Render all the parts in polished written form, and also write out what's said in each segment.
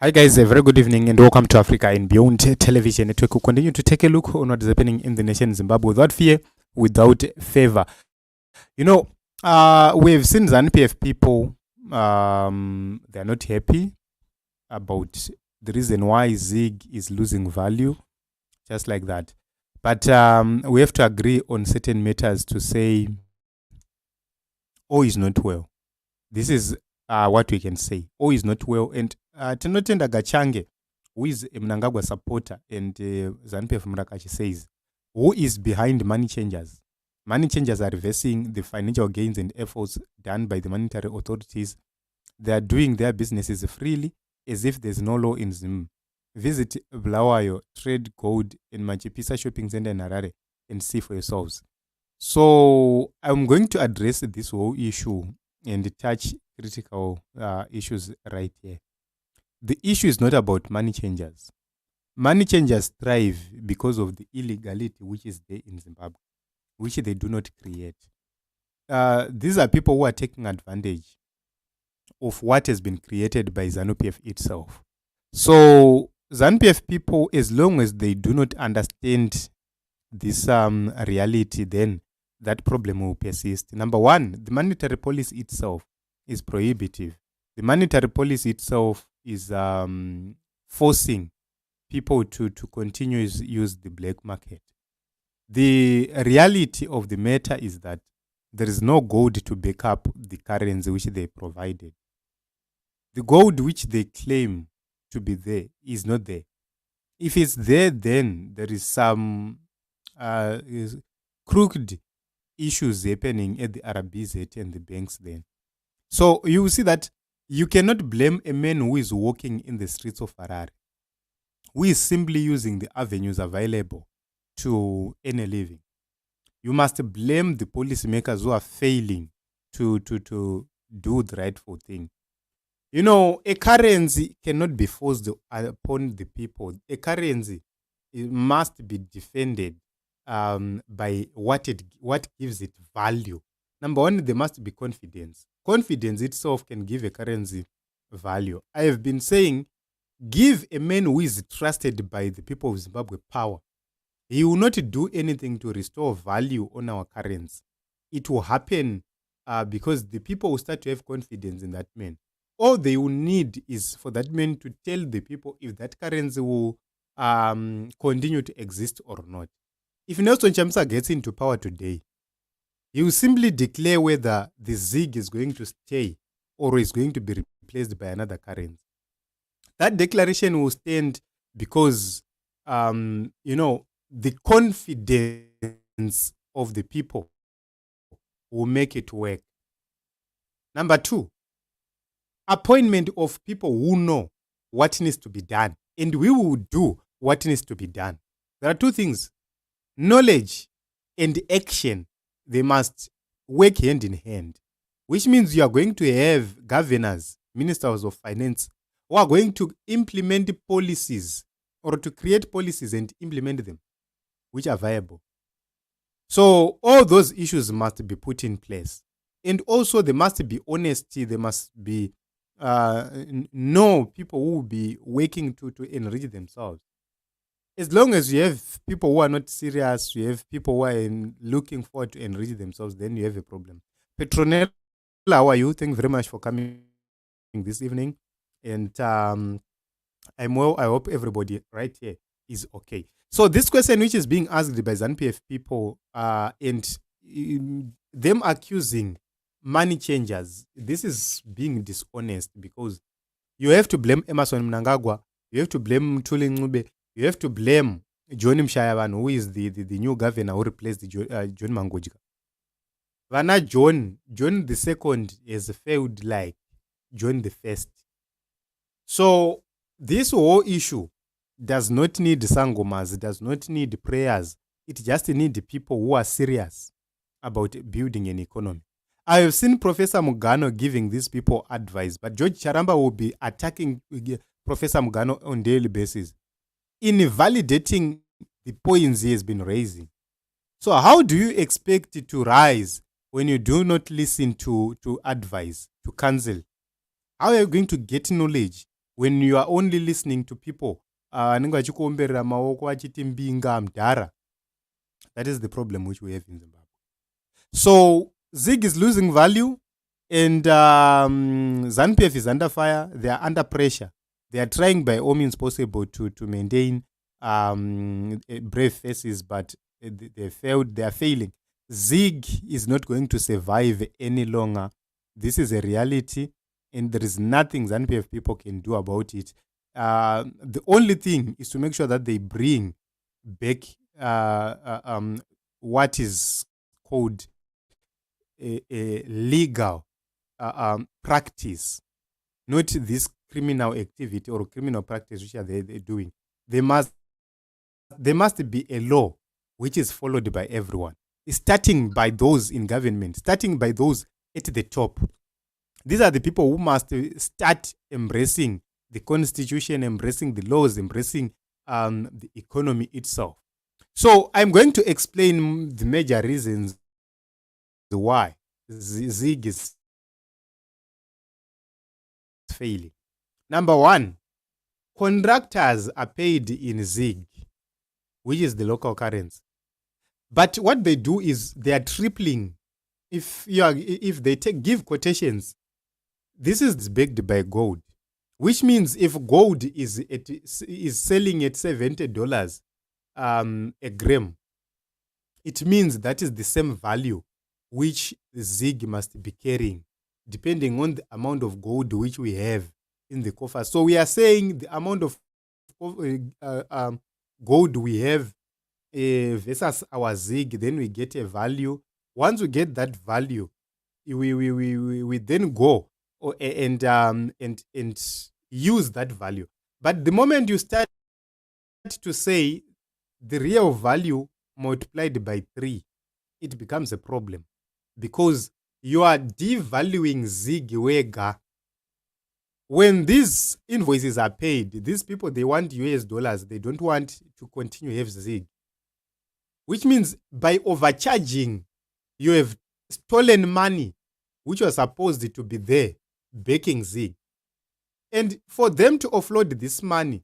Hi guys, a very good evening and welcome to Africa and Beyond Television Network. We continue to take a look on what is happening in the nation Zimbabwe without fear, without favor. You know, we've seen ZANU PF people, they're not happy about the reason why ZiG is losing value, just like that. But we have to agree on certain matters to say, all is not well. This is what we can say. All is not well. And Tinotenda Gachange, who is a Mnangagwa supporter, and ZANU PF Murakachi says, who is behind money changers? Money changers are reversing the financial gains and efforts done by the monetary authorities. They are doing their businesses freely as if there's no law in Zim. Visit Blawayo, Trade Gold in Machipisa Shopping Center in Harare and see for yourselves. So I'm going to address this whole issue and touch critical issues right here. The issue is not about money changers. Money changers thrive because of the illegality which is there in Zimbabwe, which they do not create. These are people who are taking advantage of what has been created by ZANU PF itself. So ZANU PF people, as long as they do not understand this reality, then that problem will persist. Number one, the monetary policy itself is prohibitive. The monetary policy itself is forcing people to continue to use the black market. The reality of the matter is that there is no gold to back up the currency which they provided. The gold which they claim to be there is not there. If it's there, then there is some crooked issues happening at the RBZ and the banks then. So you will see that you cannot blame a man who is walking in the streets of Harare, who is simply using the avenues available to earn a living. You must blame the policymakers who are failing to do the rightful thing. You know, a currency cannot be forced upon the people. A currency must be defended by what gives it value. Number one, there must be confidence. Confidence itself can give a currency value. I have been saying, give a man who is trusted by the people of Zimbabwe power. He will not do anything to restore value on our currency. It will happen because the people will start to have confidence in that man. All they will need is for that man to tell the people if that currency will continue to exist or not. If Nelson Chamisa gets into power today, he will simply declare whether the ZiG is going to stay or is going to be replaced by another currency. That declaration will stand because, the confidence of the people will make it work. Number two, appointment of people who know what needs to be done, and we will do what needs to be done. There are two things. Knowledge and action, they must work hand in hand, which means you are going to have governors, ministers of finance, who are going to implement policies or to create policies and implement them, which are viable. So all those issues must be put in place. And also there must be honesty, there must be no people who will be working to enrich themselves. As long as you have people who are not serious, you have people who are looking forward to enrich themselves, then you have a problem. Petronella, how are you? Thank you very much for coming this evening. And I'm well. I hope everybody right here is okay. So this question which is being asked by ZANU PF people and them accusing money changers, this is being dishonest because you have to blame Emerson Mnangagwa, you have to blame Mthuli Ncube, you have to blame John Mshayaban, who is the new governor who replaced John Mangojika. Vana John the second has failed like John the first. So this whole issue does not need sangomas, does not need prayers. It just needs people who are serious about building an economy. I have seen Professor Mugano giving these people advice, but George Zvaramba will be attacking Professor Mugano on a daily basis, invalidating the points he has been raising. So how do you expect it to rise when you do not listen to advice, to counsel? How are you going to get knowledge when you are only listening to people anenge vachikuomberera maoko vachiti mbinga mdhara, that is the problem which we have in Zimbabwe. So ZiG is losing value, and ZANU PF is under fire. They are under pressure. They are trying by all means possible to maintain brave faces, but they failed. They are failing. ZiG is not going to survive any longer. This is a reality, and there is nothing ZANU PF people can do about it. The only thing is to make sure that they bring back what is called a legal practice, not this criminal activity or criminal practice which are they doing. There must be a law which is followed by everyone, starting by those in government, starting by those at the top. These are the people who must start embracing the constitution, embracing the laws, embracing the economy itself. So I'm going to explain the major reasons why ZiG is failing. Number one, contractors are paid in ZiG, which is the local currency. But what they do is they are tripling. If they give quotations, this is backed by gold, which means if gold is selling at $70 a gram, it means that is the same value which ZiG must be carrying, depending on the amount of gold which we have in the coffer. So we are saying the amount of gold we have versus our ZiG, then we get a value. Once we get that value, we then go and use that value. But the moment you start to say the real value multiplied by 3, it becomes a problem, because you are devaluing ZiG wega. When these invoices are paid, these people, they want US dollars. They don't want to continue to have ZiG, which means by overcharging, you have stolen money which was supposed to be there backing ZiG. And for them to offload this money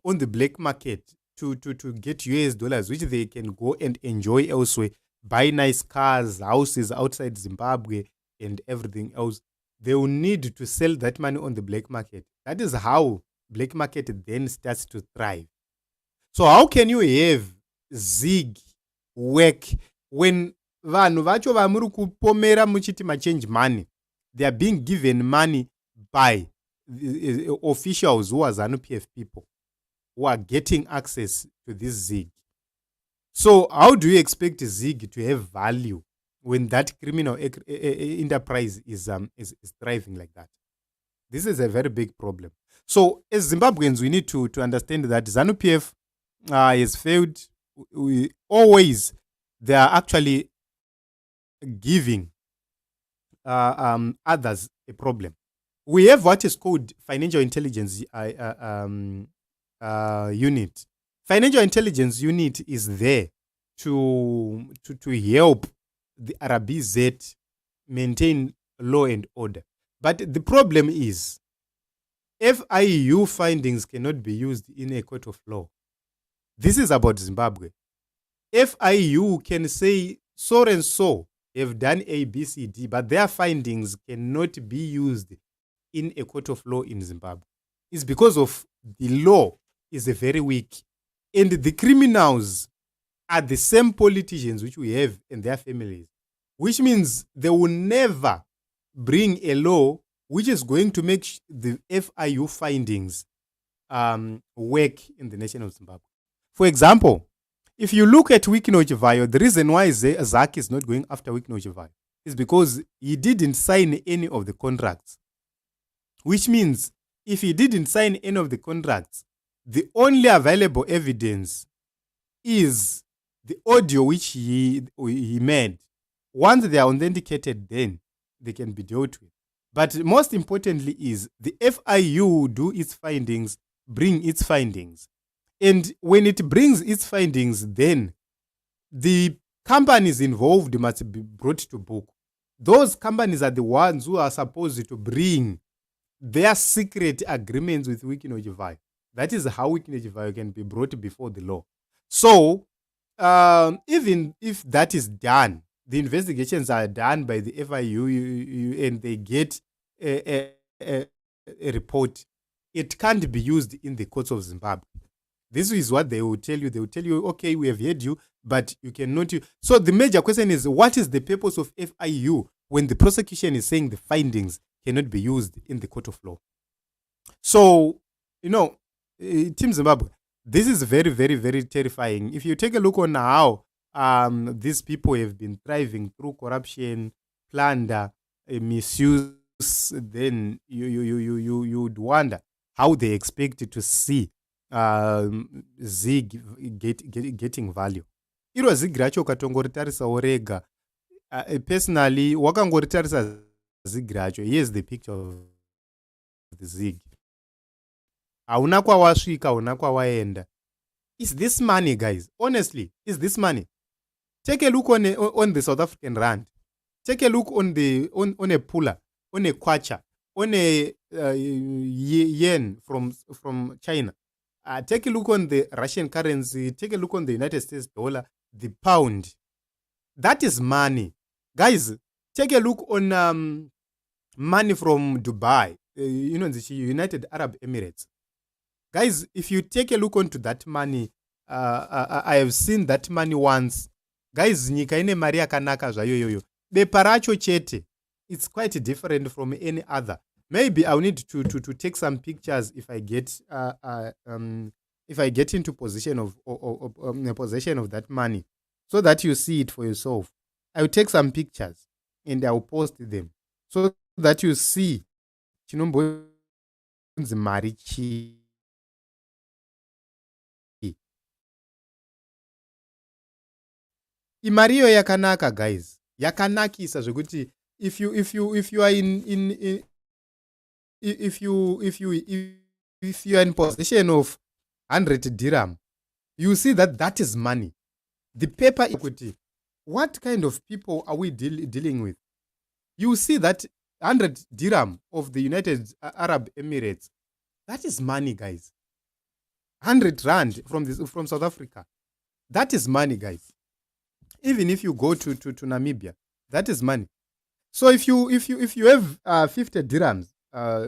on the black market to get US dollars, which they can go and enjoy elsewhere, buy nice cars, houses outside Zimbabwe, and everything else, they will need to sell that money on the black market. That is how black market then starts to thrive. So how can you have ZiG work when vanhu vacho vamuri kupomera muchiti machange money, they are being given money by the officials who are ZANU PF people, who are getting access to this ZiG? So how do you expect ZiG to have value when that criminal enterprise is thriving like that? This is a very big problem. So as Zimbabweans, we need to understand that ZANU PF has failed. They are actually giving others a problem. We have what is called financial intelligence unit. Financial intelligence unit is there to help the RBZ maintain law and order. But the problem is FIU findings cannot be used in a court of law. This is about Zimbabwe. FIU can say so and so have done A, B, C, D, but their findings cannot be used in a court of law in Zimbabwe. It's because of the law is very weak. And the criminals are the same politicians which we have and their families, which means they will never bring a law which is going to make the FIU findings work in the nation of Zimbabwe. For example, if you look at Wikinochivayo, the reason why ZAC is not going after Wikinochivayo is because he didn't sign any of the contracts. Which means if he didn't sign any of the contracts, the only available evidence is the audio which he made. Once they are authenticated, then they can be dealt with. But most importantly is the FIU do its findings, bring its findings. And when it brings its findings, then the companies involved must be brought to book. Those companies are the ones who are supposed to bring Their secret agreements with Wikinochivayo. That is how Wikinochivayo can be brought before the law. So, even if that is done, the investigations are done by the FIU and they get a report, it can't be used in the courts of Zimbabwe. This is what they will tell you. They will tell you, okay, we have heard you, but you cannot. So the major question is, what is the purpose of FIU when the prosecution is saying the findings cannot be used in the court of law? So, Team Zimbabwe, this is very, very, very terrifying. If you take a look on how these people have been thriving through corruption, plunder, misuse, then you'd wonder how they expect to see ZiG getting value. Iro ZiG racho ukatongoritarisa rega. Personally, wakangoritarisa ZiG racho. Here's the picture of the ZiG. Hauna kwawasvika, hauna kwawaenda. Is this money, guys? Honestly, is this money? Take a look on the South African rand. Take a look on a pula, on a kwacha, on a yen from China. Take a look on the Russian currency. Take a look on the United States dollar, the pound. That is money. Guys, take a look on money from Dubai, the United Arab Emirates. Guys, if you take a look onto that money, I have seen that money once. Guys, nyika ine mari yakanaka zvayo. Bepa racho chete. It's quite different from any other. Maybe I'll need to take some pictures if I get into possession of that money, so that you see it for yourself. I'll take some pictures and I'll post them so that you see marichi. Imariyo yakanaka, guys. Yakanakisa zvekuti if you are if you are in possession of 100 dirham, you see that is money. The paper equity. What kind of people are we dealing with? You see that 100 dirham of the United Arab Emirates. That is money, guys. 100 rand from South Africa. That is money, guys. Even if you go to Namibia, that is money. So if you have 50 dirhams,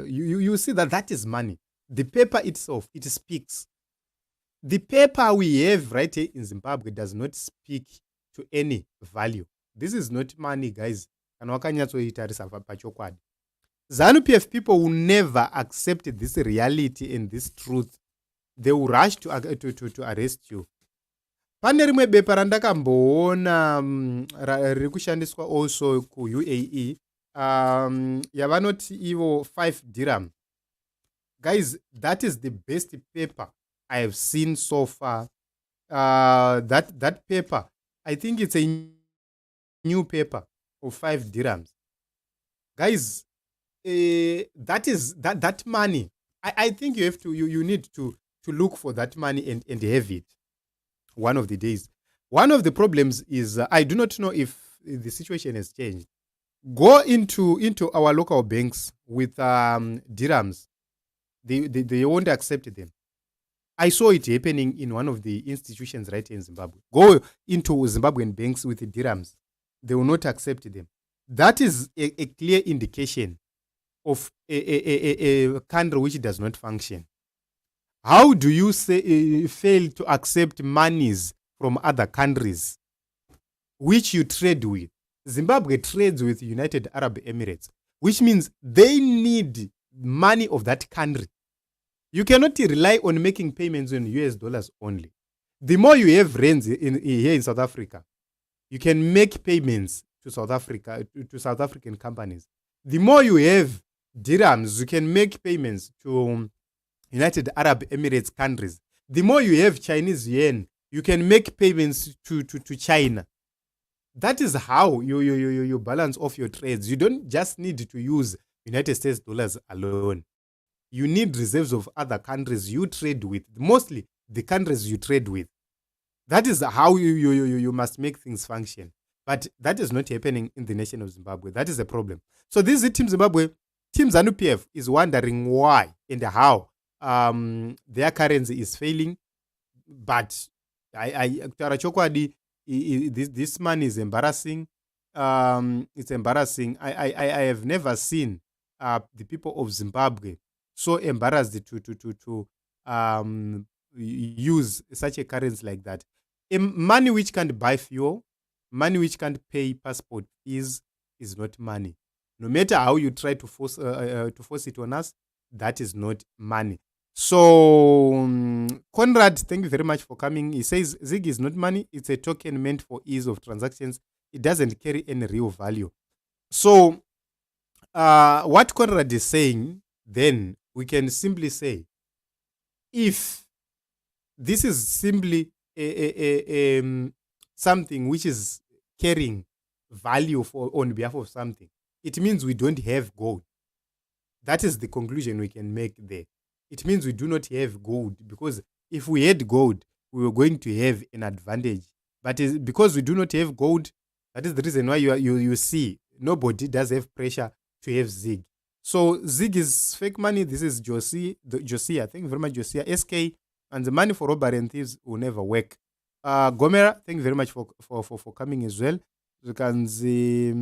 you see that is money. The paper itself, it speaks. The paper we have right here in Zimbabwe does not speak to any value. This is not money, guys. ZANU PF people will never accept this reality and this truth. They will rush to arrest you. Pane rimwe bepa randakamboona riri kushandiswa also kuUAE yavanoti ivo 5 dirham. Guys, that is the best paper I have seen so far. That paper, I think it's a new paper of 5 dirhams. Guys, that money. I think you need to look for that money and have it one of the days. One of the problems is I do not know if the situation has changed. Go into our local banks with dirhams. They won't accept them. I saw it happening in one of the institutions right here in Zimbabwe. Go into Zimbabwean banks with the dirhams. They will not accept them. That is a clear indication of a country which does not function. How do you fail to accept monies from other countries which you trade with? Zimbabwe trades with United Arab Emirates, which means they need money of that country. You cannot rely on making payments in US dollars only. The more you have rands here in South Africa, you can make payments to South Africa, to South African companies. The more you have dirhams, you can make payments to United Arab Emirates countries. The more you have Chinese yuan, you can make payments to China. That is how you balance off your trades. You don't just need to use United States dollars alone. You need reserves of other countries you trade with, mostly the countries you trade with. That is how you must make things function. But that is not happening in the nation of Zimbabwe. That is a problem. So this is Team Zimbabwe. Team ZANU PF is wondering why and how their currency is failing. But this man is embarrassing. It's embarrassing. I have never seen the people of Zimbabwe so embarrassed to use such a currency like that. Money which can't buy fuel, money which can't pay passport fees is not money. No matter how you try to force it on us, that is not money. So, Conrad, thank you very much for coming. He says ZiG is not money. It's a token meant for ease of transactions. It doesn't carry any real value. So, what Conrad is saying, then we can simply say, if this is simply something which is carrying value on behalf of something, it means we don't have gold. That is the conclusion we can make there. It means we do not have gold, because if we had gold, we were going to have an advantage. But because we do not have gold, that is the reason why you see nobody does have pressure to have ZiG. So ZiG is fake money. This is Josia. Thank you very much, Josia. SK, and the money for robbery and thieves will never work. Gomera, thank you very much for coming as well. You can see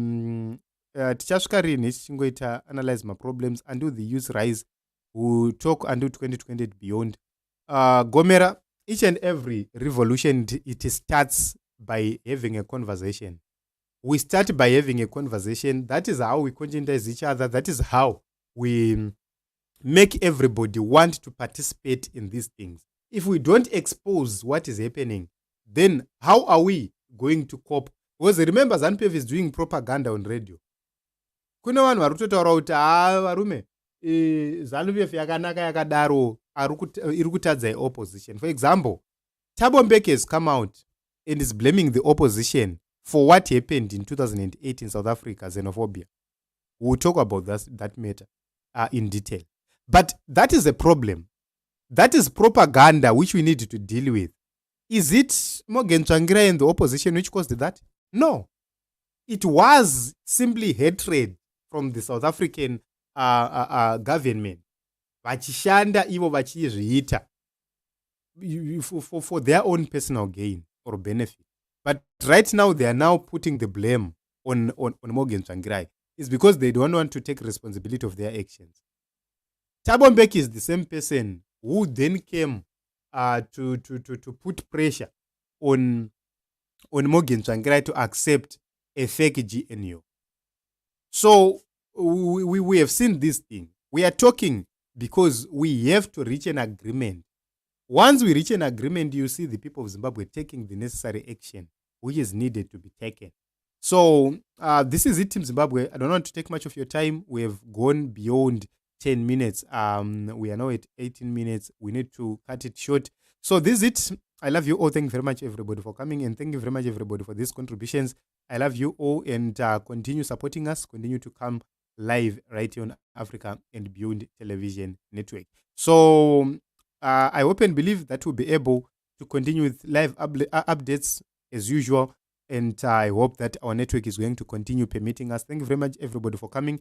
tichasvikarini tichingoita analyze my problems until the use rise. We'll talk until 2020 and beyond. Gomera, each and every revolution, it starts by having a conversation. We start by having a conversation. That is how we conscientize each other. That is how we make everybody want to participate in these things. If we don't expose what is happening, then how are we going to cope? Because remember, ZANU PF is doing propaganda on radio. Kuna vanhu vari kutotaura kuti varume ZANU PF yakanaka yakadaro iri kutadza opposition. For example, Thabo Mbeki has come out and is blaming the opposition for what happened in 2008 in South Africa, xenophobia. We'll talk about that matter in detail. But that is a problem. That is propaganda which we need to deal with. Is it Morgan Tsvangirai and the opposition which caused that? No. It was simply hatred from the South African government. Vachishanda ivo vachizviita for their own personal gain or benefit. But right now, they are now putting the blame on Morgan Tsvangirai. It's because they don't want to take responsibility of their actions. Thabo Mbeki is the same person who then came to put pressure on Morgan Tsvangirai to accept a fake GNU. So we have seen this thing. We are talking because we have to reach an agreement. Once we reach an agreement, you see the people of Zimbabwe taking the necessary action which is needed to be taken. So this is it, Team Zimbabwe. I don't want to take much of your time. We have gone beyond 10 minutes. We are now at 18 minutes. We need to cut it short. So this is it. I love you all. Thank you very much, everybody, for coming. And thank you very much, everybody, for these contributions. I love you all. And continue supporting us. Continue to come live right here on Africa and Beyond Television Network. So I hope and believe that we'll be able to continue with live updates as usual. And I hope that our network is going to continue permitting us. Thank you very much, everybody, for coming.